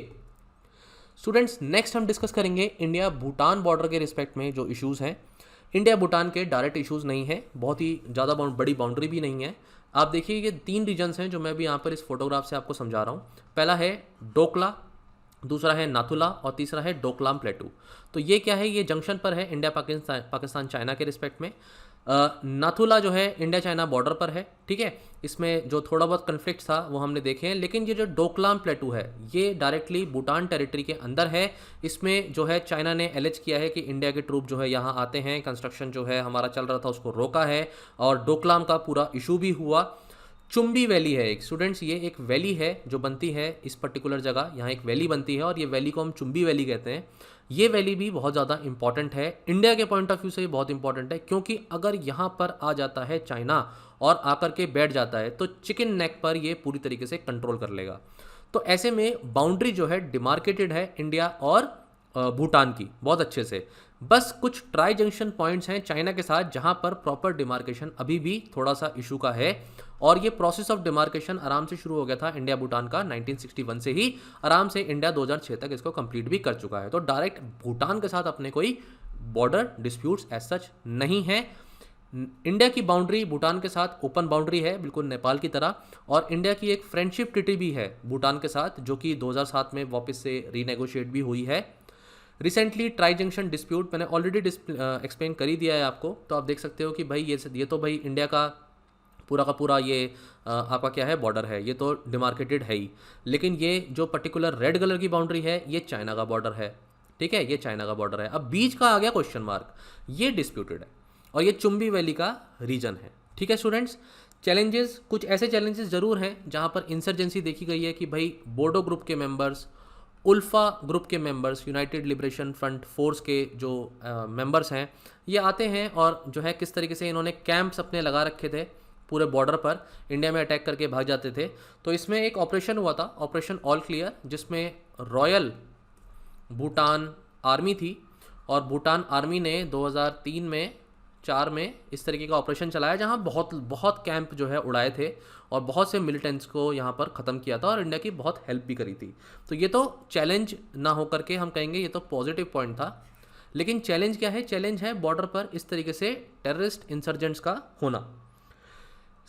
स्टूडेंट्स नेक्स्ट हम डिस्कस करेंगे इंडिया भूटान बॉर्डर के रिस्पेक्ट में जो इश्यूज़ हैं। इंडिया भूटान के डायरेक्ट इश्यूज़ नहीं है, बहुत ही ज़्यादा बड़ी बाउंड्री भी नहीं है, आप देखिए ये 3 रीजन्स हैं जो मैं भी यहाँ पर इस फोटोग्राफ से आपको समझा रहा हूँ। पहला है डोकला, दूसरा है नाथुला और तीसरा है डोकलाम प्लेटू। तो ये क्या है, ये जंक्शन पर है इंडिया पाकिस्तान चाइना के रिस्पेक्ट में। नाथुला जो है इंडिया चाइना बॉर्डर पर है, ठीक है। इसमें जो थोड़ा बहुत कन्फ्लिक्ट था वो हमने देखे हैं, लेकिन ये जो डोकलाम प्लेटू है ये डायरेक्टली भूटान टेरिटरी के अंदर है। इसमें जो है चाइना ने एलिज किया है कि इंडिया के ट्रूप जो है यहाँ आते हैं, कंस्ट्रक्शन जो है हमारा चल रहा था उसको रोका है, और डोकलाम का पूरा इशू भी हुआ। चुम्बी वैली है एक, स्टूडेंट्स ये एक वैली है जो बनती है इस पर्टिकुलर जगह, यहाँ एक वैली बनती है और ये वैली को हम चुम्बी वैली कहते हैं। ये वैली भी बहुत ज़्यादा इंपॉर्टेंट है, इंडिया के पॉइंट ऑफ व्यू से ये बहुत इंपॉर्टेंट है, क्योंकि अगर यहाँ पर आ जाता है चाइना और आकर के बैठ जाता है तो चिकन नेक पर ये पूरी तरीके से कंट्रोल कर लेगा। तो ऐसे में बाउंड्री जो है डिमार्केटेड है इंडिया और भूटान की बहुत अच्छे से। बस कुछ ट्राई जंक्शन पॉइंट्स हैं चाइना के साथ जहां पर प्रॉपर डिमार्केशन अभी भी थोड़ा सा इशू का है, और ये प्रोसेस ऑफ डिमार्केशन आराम से शुरू हो गया था इंडिया भूटान का 1961 से ही, आराम से इंडिया 2006 तक इसको कंप्लीट भी कर चुका है। तो डायरेक्ट भूटान के साथ अपने कोई बॉर्डर डिस्प्यूट्स एज सच नहीं है। इंडिया की बाउंड्री भूटान के साथ ओपन बाउंड्री है बिल्कुल नेपाल की तरह, और इंडिया की एक फ्रेंडशिप ट्रीटी भी है भूटान के साथ जो कि 2007 में वापस से रीनेगोशिएट भी हुई है। रिसेंटली ट्राई जंक्शन डिस्प्यूट मैंने ऑलरेडी एक्सप्लेन कर ही दिया है आपको, तो आप देख सकते हो कि भाई ये तो भाई इंडिया का पूरा ये आपका क्या है बॉर्डर है, ये तो डिमार्केटेड है ही, लेकिन ये जो पर्टिकुलर रेड कलर की बाउंड्री है ये चाइना का बॉर्डर है, ठीक है, ये चाइना का बॉर्डर है। अब बीच का आ गया क्वेश्चन मार्क, ये डिस्प्यूटेड है और ये चुम्बी वैली का रीजन है, ठीक है स्टूडेंट्स। चैलेंजेस, कुछ ऐसे चैलेंजेस जरूर हैं जहाँ पर इंसर्जेंसी देखी गई है कि भाई बोडो ग्रुप के मेंबर्स, उल्फा ग्रुप के members, United liberation front force के जो मेंबर्स हैं ये आते हैं और जो है किस तरीके से इन्होंने कैंप्स अपने लगा रखे थे पूरे बॉर्डर पर, इंडिया में अटैक करके भाग जाते थे। तो इसमें एक ऑपरेशन हुआ था, ऑपरेशन ऑल क्लियर, जिसमें रॉयल भूटान आर्मी थी, और भूटान आर्मी ने 2003 में 4 में इस तरीके का ऑपरेशन चलाया जहां बहुत कैंप जो है उड़ाए थे और बहुत से मिलिटेंट्स को यहाँ पर ख़त्म किया था, और इंडिया की बहुत हेल्प भी करी थी। तो ये तो चैलेंज ना हो करके हम कहेंगे ये तो पॉजिटिव पॉइंट था, लेकिन चैलेंज क्या है, चैलेंज है बॉर्डर पर इस तरीके से टेररिस्ट इंसर्जेंट्स का होना,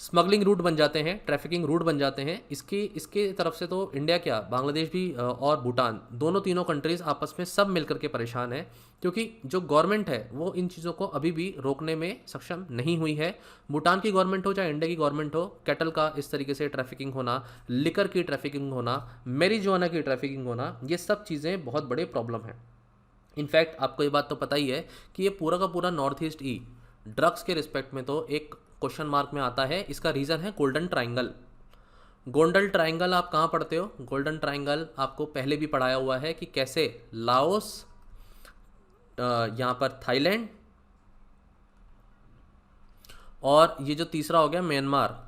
स्मगलिंग रूट बन जाते हैं, ट्रैफिकिंग रूट बन जाते हैं। इसके तरफ से तो इंडिया क्या, बांग्लादेश भी और भूटान दोनों तीनों कंट्रीज़ आपस में सब मिलकर के परेशान है, क्योंकि जो गवर्नमेंट है वो इन चीज़ों को अभी भी रोकने में सक्षम नहीं हुई है। भूटान की गवर्नमेंट हो चाहे इंडिया की गवर्नमेंट हो, कैटल का इस तरीके से ट्रैफिकिंग होना, लिकर की ट्रैफिकिंग होना, मैरिजुआना की ट्रैफिकिंग होना, ये सब चीज़ें बहुत बड़े प्रॉब्लम है। इनफैक्ट आपको ये बात तो पता ही है कि ये पूरा का पूरा नॉर्थ ईस्ट ही ड्रग्स के रिस्पेक्ट में तो एक क्वेश्चन मार्क में आता है। इसका रीज़न है गोल्डन ट्राइंगल। गोल्डन ट्राइंगल आप कहाँ पढ़ते हो, गोल्डन ट्राइंगल आपको पहले भी पढ़ाया हुआ है कि कैसे लाओस, यहाँ पर थाईलैंड, और ये जो तीसरा हो गया म्यांमार,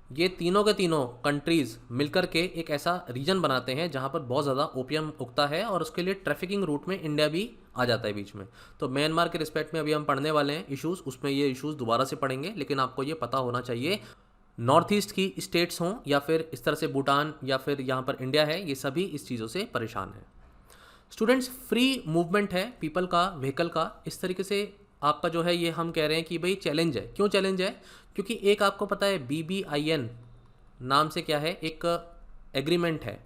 ये तीनों के तीनों कंट्रीज़ मिलकर के एक ऐसा रीजन बनाते हैं जहाँ पर बहुत ज़्यादा ओपियम उगता है, और उसके लिए ट्रैफिकिंग रूट में इंडिया भी आ जाता है बीच में। तो म्यांमार के रिस्पेक्ट में अभी हम पढ़ने वाले हैं इश्यूज़, उसमें ये इश्यूज़ दोबारा से पढ़ेंगे, लेकिन आपको ये पता होना चाहिए नॉर्थ ईस्ट की स्टेट्स हों या फिर इस तरह से भूटान या फिर यहाँ पर इंडिया है, ये सभी इस चीज़ों से परेशान हैं। स्टूडेंट्स, फ्री मूवमेंट है पीपल का, व्हीकल का, इस तरीके से आपका जो है ये हम कह रहे हैं कि भाई चैलेंज है। क्यों चैलेंज है, क्योंकि एक आपको पता है BBIN नाम से क्या है एक एग्रीमेंट है।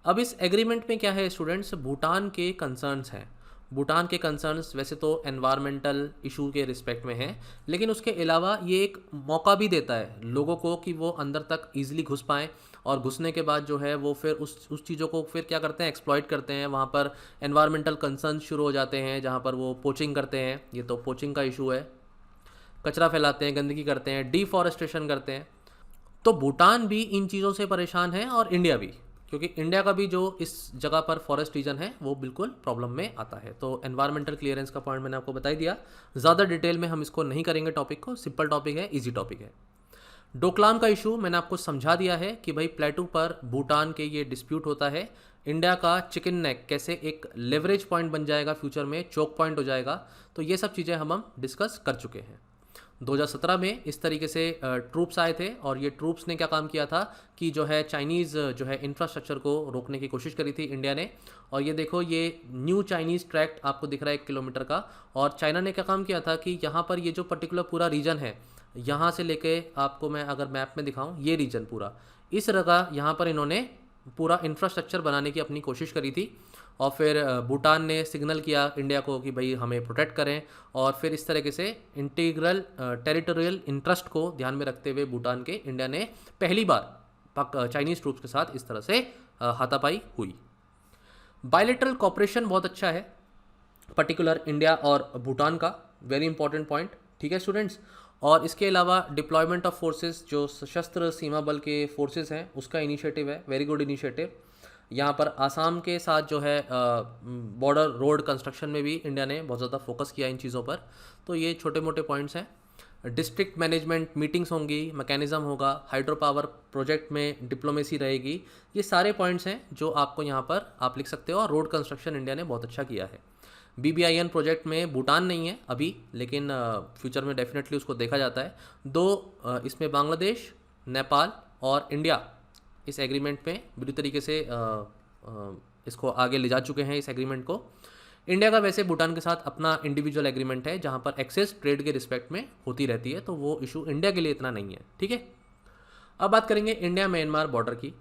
अब इस एग्रीमेंट में क्या है स्टूडेंट्स, भूटान के कंसर्न्स हैं। भूटान के कंसर्न्स वैसे तो एनवायरमेंटल इशू के रिस्पेक्ट में हैं, लेकिन उसके अलावा ये एक मौका भी देता है लोगों को कि वो अंदर तक ईजिली घुस पाएँ, और घुसने के बाद जो है वो फिर उस चीज़ों को फिर क्या करते हैं, एक्सप्लॉइट करते हैं। वहाँ पर एनवायरमेंटल कंसर्न शुरू हो जाते हैं जहाँ पर वो पोचिंग करते हैं, ये तो पोचिंग का इशू है, कचरा फैलाते हैं, गंदगी करते हैं, डिफॉरेस्टेशन करते हैं। तो भूटान भी इन चीज़ों से परेशान है और इंडिया भी, क्योंकि इंडिया का भी जो इस जगह पर फॉरेस्ट रीजन है वो बिल्कुल प्रॉब्लम में आता है। तो एनवायरमेंटल क्लियरेंस का पॉइंट मैंने आपको बता ही दिया, ज़्यादा डिटेल में हम इसको नहीं करेंगे टॉपिक को, सिंपल टॉपिक है, ईजी टॉपिक है। डोकलाम का इशू मैंने आपको समझा दिया है कि भाई प्लेटू पर भूटान के ये डिस्प्यूट होता है, इंडिया का चिकन नेक कैसे एक लेवरेज पॉइंट बन जाएगा, फ्यूचर में चोक पॉइंट हो जाएगा, तो ये सब चीज़ें हम डिस्कस कर चुके हैं। 2017 में इस तरीके से ट्रूप्स आए थे, और ये ट्रूप्स ने क्या काम किया था कि जो है चाइनीज़ जो है इंफ्रास्ट्रक्चर को रोकने की कोशिश करी थी इंडिया ने। और ये देखो ये न्यू चाइनीज़ ट्रैक्ट आपको दिख रहा है 1 किलोमीटर का, और चाइना ने क्या काम किया था कि यहाँ पर ये जो पर्टिकुलर पूरा रीजन है यहाँ से लेके आपको मैं अगर मैप में दिखाऊं, ये रीजन पूरा इस जगह यहाँ पर इन्होंने पूरा इंफ्रास्ट्रक्चर बनाने की अपनी कोशिश करी थी। और फिर भूटान ने सिग्नल किया इंडिया को कि भाई हमें प्रोटेक्ट करें, और फिर इस तरीके से इंटीग्रल टेरिटोरियल इंटरेस्ट को ध्यान में रखते हुए भूटान के इंडिया ने पहली बार चाइनीज़ ट्रूप्स के साथ इस तरह से हाथापाई हुई। बायलेटरल कॉपरेशन बहुत अच्छा है, पर्टिकुलर इंडिया और भूटान का, वेरी इंपॉर्टेंट पॉइंट। ठीक है स्टूडेंट्स, और इसके अलावा डिप्लॉयमेंट ऑफ फोर्सेस, जो सशस्त्र सीमा बल के फोर्सेस हैं उसका इनिशिएटिव है, वेरी गुड इनिशिएटिव। यहाँ पर आसाम के साथ जो है बॉर्डर रोड कंस्ट्रक्शन में भी इंडिया ने बहुत ज़्यादा फोकस किया इन चीज़ों पर। तो ये छोटे मोटे पॉइंट्स हैं। डिस्ट्रिक्ट मैनेजमेंट मीटिंग्स होंगी, मैकेनिज़्म होगा, हाइड्रो पावर प्रोजेक्ट में डिप्लोमेसी रहेगी, ये सारे पॉइंट्स हैं जो आपको यहाँ पर आप लिख सकते हो। और रोड कंस्ट्रक्शन इंडिया ने बहुत अच्छा किया है। BBIN प्रोजेक्ट में भूटान नहीं है अभी, लेकिन फ्यूचर में डेफिनेटली उसको देखा जाता है। इसमें बांग्लादेश, नेपाल और इंडिया इस एग्रीमेंट में बुरी तरीके से इसको आगे ले जा चुके हैं, इस एग्रीमेंट को। इंडिया का वैसे भूटान के साथ अपना इंडिविजुअल एग्रीमेंट है जहां पर एक्सेस ट्रेड के रिस्पेक्ट में होती रहती है, तो वो इशू इंडिया के लिए इतना नहीं है। ठीक है, अब बात करेंगे इंडिया म्यांमार बॉर्डर की।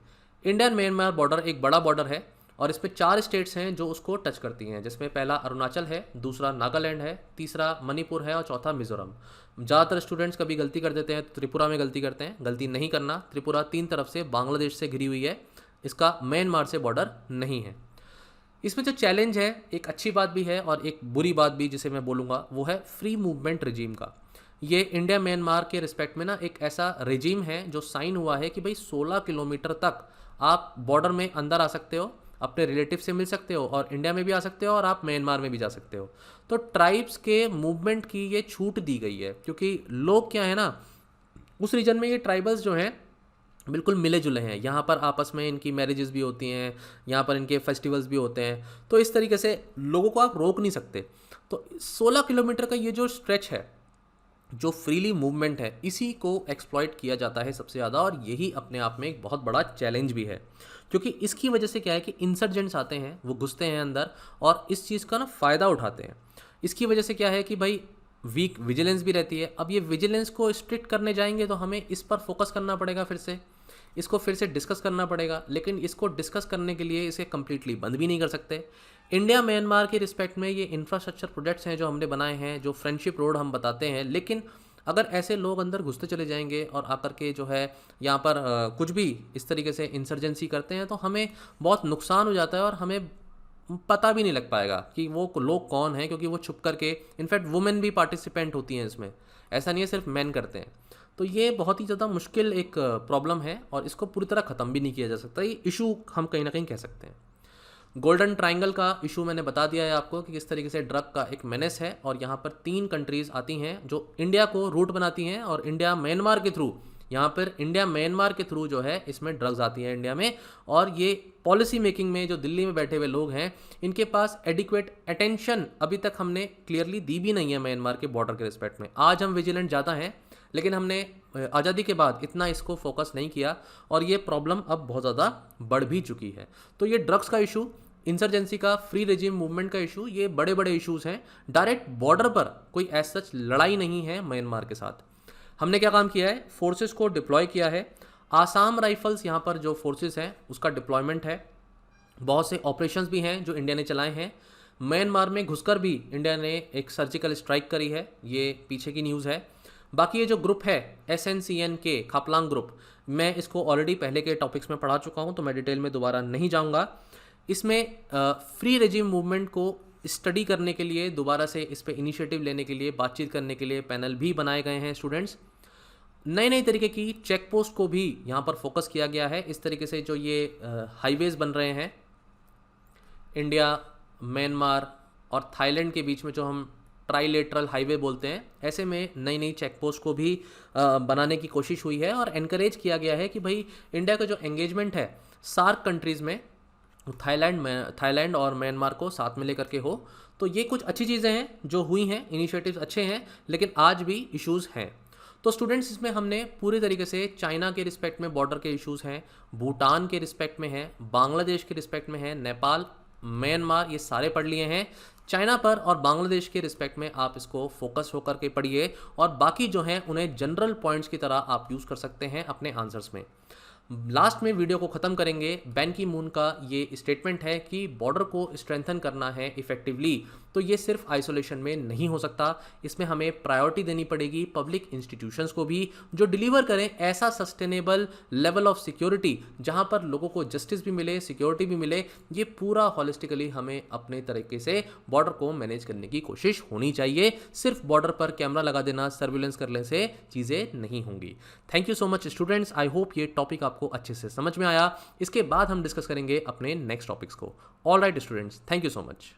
इंडियन म्यांमार बॉर्डर एक बड़ा बॉर्डर है और इसमें 4 स्टेट्स हैं जो उसको टच करती हैं, जिसमें पहला अरुणाचल है, दूसरा नागालैंड है, तीसरा मणिपुर है और चौथा मिजोरम। ज़्यादातर स्टूडेंट्स कभी गलती कर देते हैं, त्रिपुरा में गलती करते हैं, गलती नहीं करना। त्रिपुरा 3 तरफ से बांग्लादेश से घिरी हुई है, इसका म्यांमार से बॉर्डर नहीं है। इसमें जो चैलेंज है, एक अच्छी बात भी है और एक बुरी बात भी जिसे मैं बोलूँगा, वो है फ्री मूवमेंट रिजीम का। ये इंडिया म्यांमार के रिस्पेक्ट में ना एक ऐसा रिजीम है जो साइन हुआ है कि भाई 16 किलोमीटर तक आप बॉर्डर में अंदर आ सकते हो, अपने रिलेटिव से मिल सकते हो और इंडिया में भी आ सकते हो और आप म्यांमार में भी जा सकते हो। तो ट्राइब्स के मूवमेंट की ये छूट दी गई है, क्योंकि लोग क्या है ना, उस रीजन में ये ट्राइबल्स जो हैं बिल्कुल मिले जुले हैं। यहाँ पर आपस में इनकी मैरिजेस भी होती हैं, यहाँ पर इनके फेस्टिवल्स भी होते हैं, तो इस तरीके से लोगों को आप रोक नहीं सकते। तो 16 किलोमीटर का ये जो स्ट्रेच है, जो फ्रीली मूवमेंट है, इसी को एक्सप्लॉइट किया जाता है सबसे ज़्यादा। और यही अपने आप में एक बहुत बड़ा चैलेंज भी है, क्योंकि इसकी वजह से क्या है कि इंसर्जेंट्स आते हैं, वो घुसते हैं अंदर और इस चीज़ का ना फ़ायदा उठाते हैं। इसकी वजह से क्या है कि भाई वीक विजिलेंस भी रहती है। अब ये विजिलेंस को स्ट्रिक्ट करने जाएंगे तो हमें इस पर फोकस करना पड़ेगा, फिर से इसको फिर से डिस्कस करना पड़ेगा, लेकिन इसको डिस्कस करने के लिए इसे कम्प्लीटली बंद भी नहीं कर सकते। इंडिया म्यांमार के रिस्पेक्ट में ये इंफ्रास्ट्रक्चर प्रोजेक्ट्स हैं जो हमने बनाए हैं, जो फ्रेंडशिप रोड हम बताते हैं, लेकिन अगर ऐसे लोग अंदर घुसते चले जाएंगे और आकर के जो है यहाँ पर कुछ भी इस तरीके से इंसर्जेंसी करते हैं, तो हमें बहुत नुकसान हो जाता है और हमें पता भी नहीं लग पाएगा कि वो लोग कौन हैं, क्योंकि वो छुप करके, इनफैक्ट वुमेन भी पार्टिसिपेंट होती हैं इसमें, ऐसा नहीं है सिर्फ मैन करते हैं। तो ये बहुत ही ज़्यादा मुश्किल एक प्रॉब्लम है और इसको पूरी तरह ख़त्म भी नहीं किया जा सकता। ये इशू हम कहीं ना कहीं कह सकते हैं। गोल्डन ट्रायंगल का इशू मैंने बता दिया है आपको कि किस तरीके से ड्रग का एक मेनेस है, और यहाँ पर 3 कंट्रीज़ आती हैं जो इंडिया को रूट बनाती हैं, और इंडिया म्यांमार के थ्रू, यहाँ पर इंडिया म्यांमार के थ्रू जो है इसमें ड्रग्स आती हैं इंडिया में। और ये पॉलिसी मेकिंग में जो दिल्ली में बैठे हुए लोग हैं, इनके पास एडिक्वेट अटेंशन अभी तक हमने क्लियरली दी भी नहीं है म्यांमार के बॉर्डर के रिस्पेक्ट में। आज हम विजिलेंट ज़्यादा हैं, लेकिन हमने आज़ादी के बाद इतना इसको फोकस नहीं किया और ये प्रॉब्लम अब बहुत ज़्यादा बढ़ भी चुकी है। तो ये ड्रग्स का इशू, इंसर्जेंसी का, फ्री रेजिम मूवमेंट का इशू, ये बड़े बड़े इश्यूज़ हैं। डायरेक्ट बॉर्डर पर कोई एज सच लड़ाई नहीं है म्यांमार के साथ। हमने क्या काम किया है, फोर्सेस को डिप्लॉय किया है। आसाम राइफल्स यहाँ पर जो फोर्सेस हैं उसका डिप्लॉयमेंट है। बहुत से ऑपरेशंस भी हैं जो इंडिया ने चलाए हैं। म्यांमार में घुसकर भी इंडिया ने एक सर्जिकल स्ट्राइक करी है, ये पीछे की न्यूज़ है। बाकी ये जो ग्रुप है SNCN-K खापलांग ग्रुप, मैं इसको ऑलरेडी पहले के टॉपिक्स में पढ़ा चुका हूँ, तो मैं डिटेल में दोबारा नहीं जाऊँगा। इसमें फ्री रेजिम मूवमेंट को स्टडी करने के लिए, दोबारा से इस पर इनिशिएटिव लेने के लिए, बातचीत करने के लिए पैनल भी बनाए गए हैं स्टूडेंट्स। नए नए तरीके की चेक पोस्ट को भी यहाँ पर फोकस किया गया है। इस तरीके से जो ये हाईवेज़ बन रहे हैं इंडिया, म्यांमार और थाईलैंड के बीच में, जो हम ट्राइलेटरल हाईवे बोलते हैं, ऐसे में नई नई चेक पोस्ट को भी बनाने की कोशिश हुई है और एनकरेज किया गया है कि भाई इंडिया का जो एंगेजमेंट है सार्क कंट्रीज़ में, थाईलैंड और म्यांमार को साथ में लेकर के हो। तो ये कुछ अच्छी चीज़ें हैं जो हुई हैं, इनिशिएटिव्स अच्छे हैं, लेकिन आज भी इश्यूज़ हैं। तो स्टूडेंट्स, इसमें हमने पूरी तरीके से चाइना के रिस्पेक्ट में बॉर्डर के इश्यूज़ हैं, भूटान के रिस्पेक्ट में हैं, बांग्लादेश के रिस्पेक्ट में हैं, नेपाल म्यांमार, ये सारे पढ़ लिए हैं। चाइना पर और बांग्लादेश के रिस्पेक्ट में आप इसको फोकस होकर के पढ़िए, और बाकी जो हैं उन्हें जनरल पॉइंट्स की तरह आप यूज़ कर सकते हैं अपने आंसर्स में। लास्ट में वीडियो को ख़त्म करेंगे। बैन की मून का ये स्टेटमेंट है कि बॉर्डर को स्ट्रेंथन करना है इफेक्टिवली, तो ये सिर्फ आइसोलेशन में नहीं हो सकता, इसमें हमें प्रायोरिटी देनी पड़ेगी पब्लिक इंस्टीट्यूशंस को भी, जो डिलीवर करें ऐसा सस्टेनेबल लेवल ऑफ सिक्योरिटी जहां पर लोगों को जस्टिस भी मिले, सिक्योरिटी भी मिले। ये पूरा हॉलिस्टिकली हमें अपने तरीके से बॉर्डर को मैनेज करने की कोशिश होनी चाहिए। सिर्फ बॉर्डर पर कैमरा लगा देना, सर्विलेंस करने से चीज़ें नहीं होंगी। Thank you so much students, I hope ये टॉपिक आपको अच्छे से समझ में आया। इसके बाद हम डिस्कस करेंगे अपने नेक्स्ट टॉपिक्स को। All right students, thank you so much.